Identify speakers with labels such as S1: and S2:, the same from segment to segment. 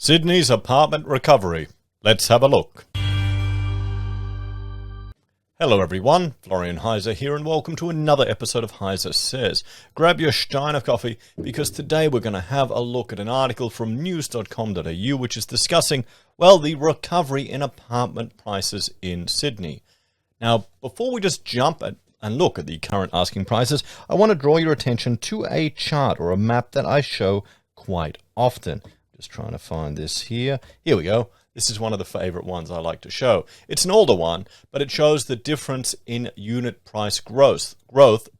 S1: Sydney's apartment recovery. Let's have a look. Hello everyone, Florian.heise here and welcome to another episode of HeiseSays. Grab your stein of coffee because today we're going to have a look at an article from news.com.au which is discussing, well, the recovery in apartment prices in Sydney. Now, before we just jump and look at the current asking prices, I want to draw your attention to a chart or a map that I show quite often. Just trying to find this here. Here we go. This is one of the favorite ones I like to show. It's an older one, but it shows the difference in unit price growth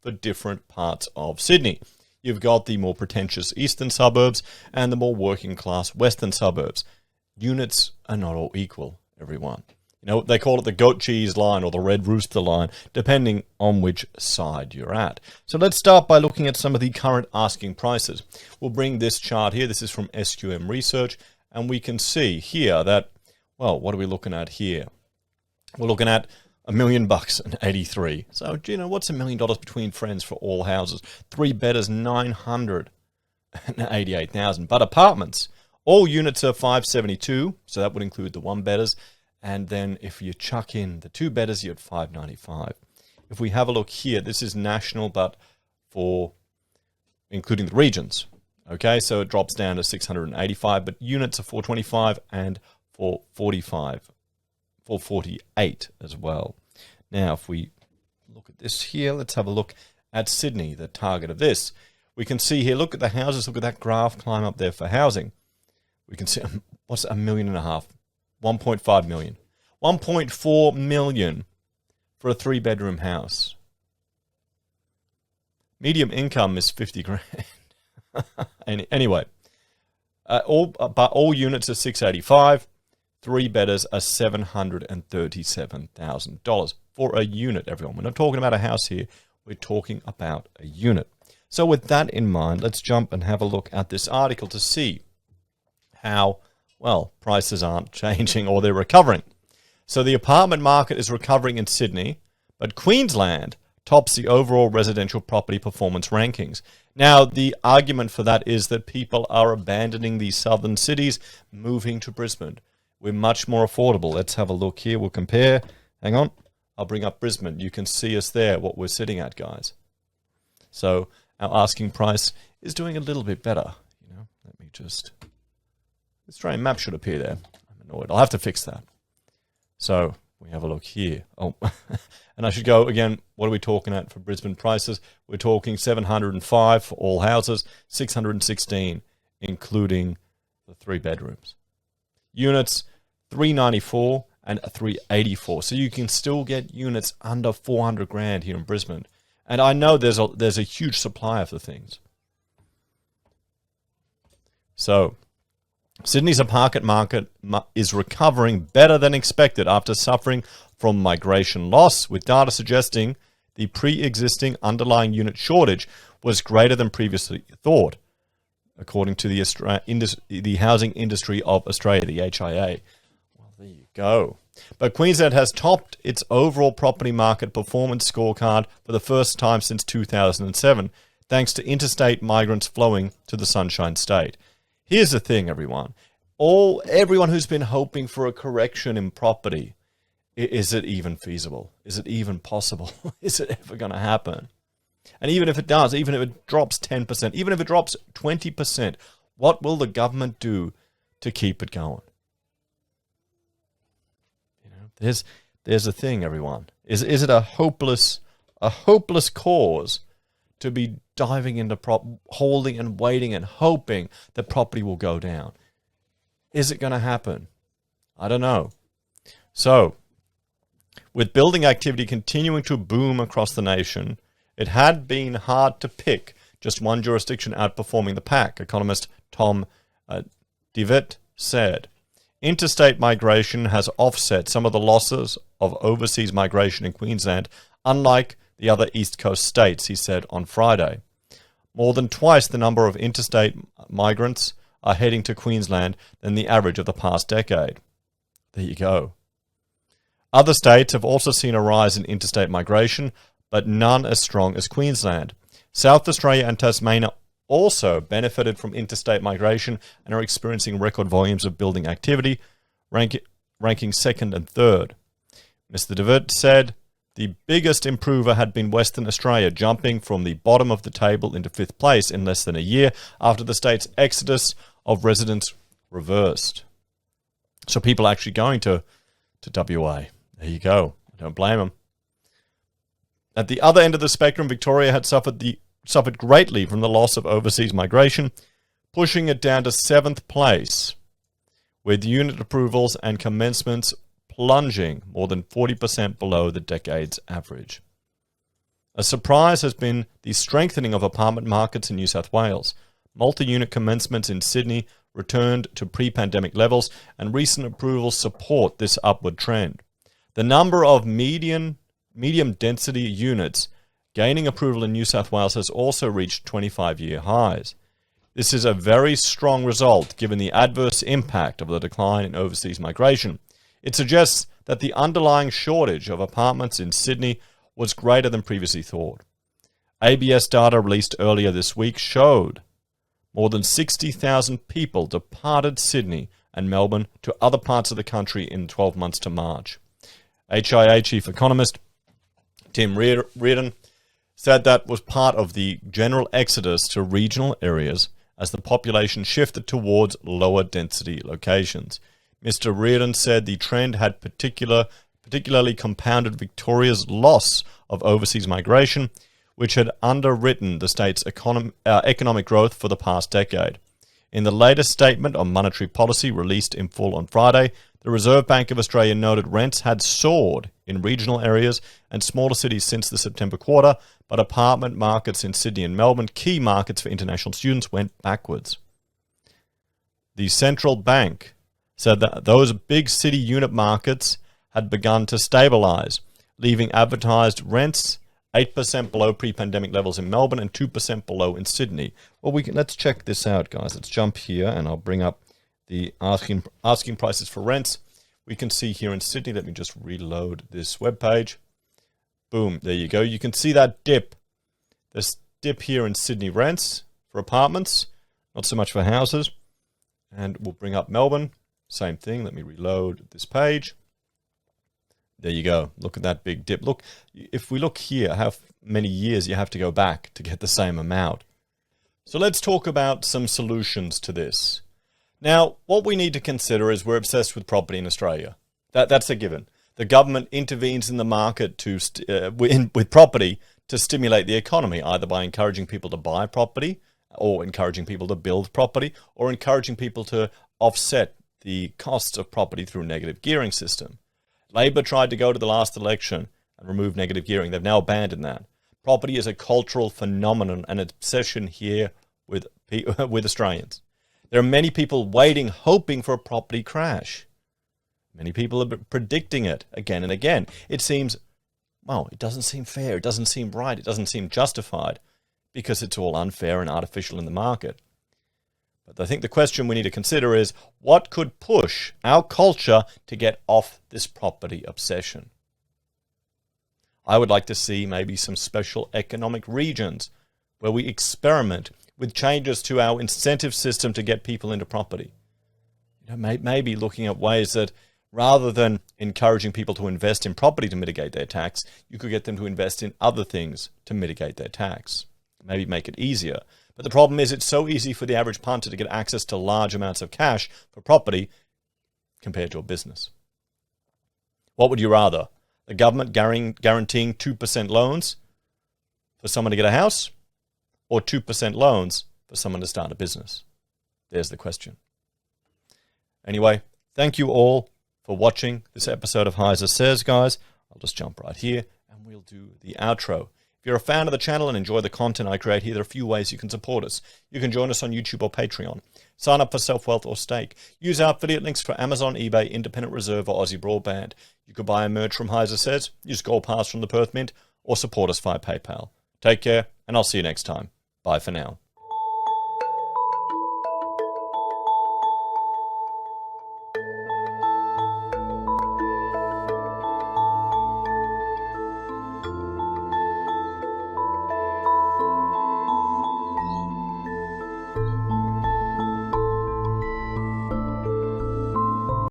S1: for different parts of Sydney. You've got the more pretentious eastern suburbs and the more working class western suburbs. Units are not all equal, everyone. You know, they call it the goat cheese line or the red rooster line, depending on which side you're at. So let's start by looking at some of the current asking prices. We'll bring this chart here. This is from SQM Research. And we can see here that, well, what are we looking at here? We're looking at $1 million and 83. So, you know, what's $1 million between friends for all houses? 3 bedders, 988,000. But apartments, all units are 572. So that would include the 1 bedders. And then if you chuck in the 2 bedders, you're at 595. If we have a look here, this is national, but for including the regions. Okay, so it drops down to 685, but units are 425 and 448 as well. Now, if we look at this here, let's have a look at Sydney, the target of this. We can see here, look at the houses, look at that graph climb up there for housing. We can see, what's $1.5 million? 1.5 million. 1.4 million for a 3-bedroom house. Medium income is 50 grand. Anyway, all units are 685. 3 bedders are $737,000 for a unit, everyone. We're not talking about a house here. We're talking about a unit. So with that in mind, let's jump and have a look at this article to see how, well, prices aren't changing or they're recovering. So the apartment market is recovering in Sydney, but Queensland tops the overall residential property performance rankings. Now, the argument for that is that people are abandoning these southern cities, moving to Brisbane. We're much more affordable. Let's have a look here. We'll compare. Hang on. I'll bring up Brisbane. You can see us there, what we're sitting at, guys. So our asking price is doing a little bit better. You know, let me just... This Australian map should appear there. I'm annoyed. I'll have to fix that. So we have a look here. Oh, and I should go again. What are we talking at for Brisbane prices? We're talking 705 for all houses, 616, including the 3 bedrooms. Units, 394 and 384. So you can still get units under 400 grand here in Brisbane. And I know there's a huge supply of the things. So Sydney's apartment market is recovering better than expected after suffering from migration loss, with data suggesting the pre-existing underlying unit shortage was greater than previously thought, according to the Housing Industry of Australia, the HIA. Well, there you go. But Queensland has topped its overall property market performance scorecard for the first time since 2007, thanks to interstate migrants flowing to the Sunshine State. Here's the thing, everyone. Everyone who's been hoping for a correction in property, is it even feasible? Is it even possible? Is it ever going to happen? And even if it does, even if it drops 10%, even if it drops 20%, what will the government do to keep it going? You know, there's a thing, everyone. Is it a hopeless cause to be diving into holding and waiting and hoping that property will go down? Is it going to happen? I don't know. So, with building activity continuing to boom across the nation, it had been hard to pick just one jurisdiction outperforming the pack, economist Tom Devitt said. Interstate migration has offset some of the losses of overseas migration in Queensland, unlike the other East Coast states, he said on Friday. More than twice the number of interstate migrants are heading to Queensland than the average of the past decade. There you go. Other states have also seen a rise in interstate migration, but none as strong as Queensland. South Australia and Tasmania also benefited from interstate migration and are experiencing record volumes of building activity, ranking second and third. Mr. DeWitt said the biggest improver had been Western Australia, jumping from the bottom of the table into fifth place in less than a year after the state's exodus of residents reversed. So people are actually going to WA. There you go. I don't blame them. At the other end of the spectrum, Victoria had suffered greatly from the loss of overseas migration, pushing it down to seventh place, with unit approvals and commencements plunging more than 40% below the decade's average. A surprise has been the strengthening of apartment markets in New South Wales. Multi-unit commencements in Sydney returned to pre-pandemic levels, and recent approvals support this upward trend. The number of medium-density units gaining approval in New South Wales has also reached 25-year highs. This is a very strong result given the adverse impact of the decline in overseas migration. It suggests that the underlying shortage of apartments in Sydney was greater than previously thought. ABS data released earlier this week showed more than 60,000 people departed Sydney and Melbourne to other parts of the country in 12 months to March. HIA chief economist Tim Reardon said that was part of the general exodus to regional areas as the population shifted towards lower density locations. Mr. Reardon said the trend had particularly compounded Victoria's loss of overseas migration, which had underwritten the state's economic growth for the past decade. In the latest statement on monetary policy released in full on Friday, the Reserve Bank of Australia noted rents had soared in regional areas and smaller cities since the September quarter, but apartment markets in Sydney and Melbourne, key markets for international students, went backwards. The central bank said that those big city unit markets had begun to stabilise, leaving advertised rents 8% below pre-pandemic levels in Melbourne and 2% below in Sydney. Well, let's check this out, guys. Let's jump here and I'll bring up the asking prices for rents. We can see here in Sydney, let me just reload this webpage. Boom, there you go. You can see that dip. This dip here in Sydney rents for apartments, not so much for houses. And we'll bring up Melbourne. Same thing. Let me reload this page. There you go. Look at that big dip. Look, if we look here, how many years you have to go back to get the same amount. So let's talk about some solutions to this. Now, what we need to consider is we're obsessed with property in Australia. That's a given. The government intervenes in the market with property to stimulate the economy, either by encouraging people to buy property or encouraging people to build property or encouraging people to offset the costs of property through a negative gearing system. Labor tried to go to the last election and remove negative gearing. They've now abandoned that. Property is a cultural phenomenon and obsession here with Australians. There are many people waiting, hoping for a property crash. Many people are predicting it again and again. It seems, well, it doesn't seem fair. It doesn't seem right. It doesn't seem justified because it's all unfair and artificial in the market. But I think the question we need to consider is what could push our culture to get off this property obsession? I would like to see maybe some special economic regions where we experiment with changes to our incentive system to get people into property. Maybe looking at ways that rather than encouraging people to invest in property to mitigate their tax, you could get them to invest in other things to mitigate their tax. Maybe make it easier. But the problem is it's so easy for the average punter to get access to large amounts of cash for property compared to a business. What would you rather? The government guaranteeing 2% loans for someone to get a house or 2% loans for someone to start a business? There's the question. Anyway, thank you all for watching this episode of HeiseSays, guys. I'll just jump right here and we'll do the outro. If you're a fan of the channel and enjoy the content I create here, there are a few ways you can support us. You can join us on YouTube or Patreon. Sign up for SelfWealth or Stake. Use our affiliate links for Amazon, eBay, Independent Reserve, or AussieBroadband. You could buy a merch from HeiseSays, use Gold Pass from the Perth Mint, or support us via PayPal. Take care, and I'll see you next time. Bye for now.